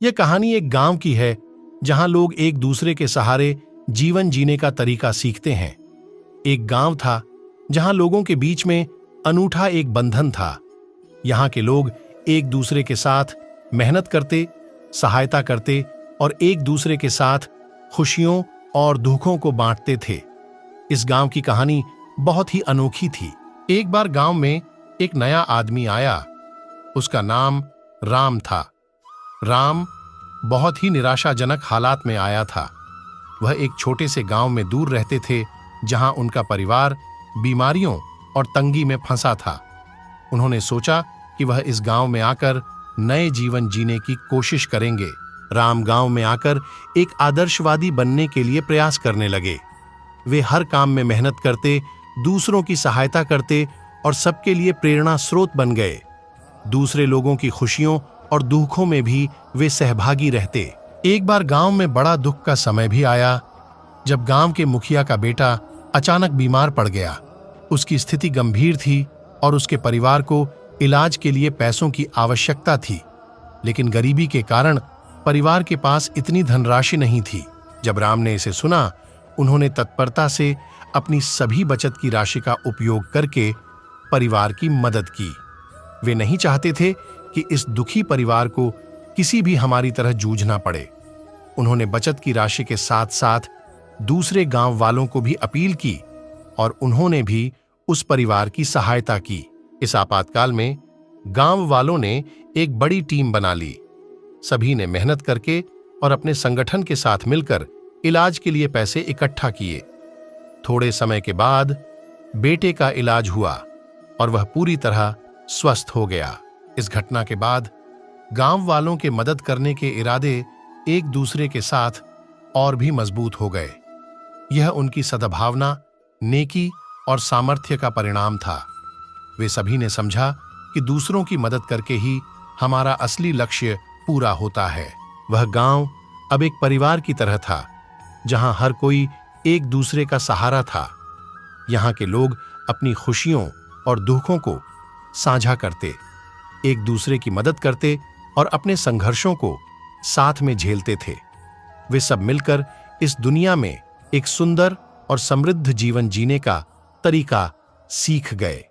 यह कहानी एक गांव की है जहां लोग एक दूसरे के सहारे जीवन जीने का तरीका सीखते हैं। एक गांव था जहां लोगों के बीच में अनूठा एक बंधन था। यहां के लोग एक दूसरे के साथ मेहनत करते, सहायता करते और एक दूसरे के साथ खुशियों और दुखों को बांटते थे। इस गांव की कहानी बहुत ही अनोखी थी। एक बार गांव में एक नया आदमी आया। उसका नाम राम था। राम बहुत ही निराशाजनक हालात में आया था। वह एक छोटे से गांव में दूर रहते थे जहां उनका परिवार बीमारियों और तंगी में फंसा था। उन्होंने सोचा कि वह इस गांव में आकर नए जीवन जीने की कोशिश करेंगे। राम गांव में आकर एक आदर्शवादी बनने के लिए प्रयास करने लगे। वे हर काम में मेहनत करते, दूसरों की सहायता करते और सबके लिए प्रेरणा स्रोत बन गए। दूसरे लोगों की खुशियों और दुखों में भी वे सहभागी रहते। एक बार गांव में बड़ा दुख का समय भी आया जब गांव के मुखिया का बेटा अचानक बीमार पड़ गया। उसकी स्थिति गंभीर थी और उसके परिवार को इलाज के लिए पैसों की आवश्यकता थी, लेकिन गरीबी के कारण परिवार के पास इतनी धनराशि नहीं थी। जब राम ने इसे सुना, उन्होंने तत्परता से अपनी सभी बचत की राशि का उपयोग करके परिवार की मदद की। वे नहीं चाहते थे कि इस दुखी परिवार को किसी भी हमारी तरह जूझना पड़े। उन्होंने बचत की राशि के साथ साथ दूसरे गांव वालों को भी अपील की और उन्होंने भी उस परिवार की सहायता की। इस आपातकाल में गांव वालों ने एक बड़ी टीम बना ली। सभी ने मेहनत करके और अपने संगठन के साथ मिलकर इलाज के लिए पैसे इकट्ठा किए। थोड़े समय के बाद बेटे का इलाज हुआ और वह पूरी तरह स्वस्थ हो गया। इस घटना के बाद गांव वालों के मदद करने के इरादे एक दूसरे के साथ और भी मजबूत हो गए। यह उनकी सद्भावना, नेकी और सामर्थ्य का परिणाम था। वे सभी ने समझा कि दूसरों की मदद करके ही हमारा असली लक्ष्य पूरा होता है। वह गांव अब एक परिवार की तरह था जहां हर कोई एक दूसरे का सहारा था। यहां के लोग अपनी खुशियों और दुखों को साझा करते, एक दूसरे की मदद करते और अपने संघर्षों को साथ में झेलते थे। वे सब मिलकर इस दुनिया में एक सुंदर और समृद्ध जीवन जीने का तरीका सीख गए।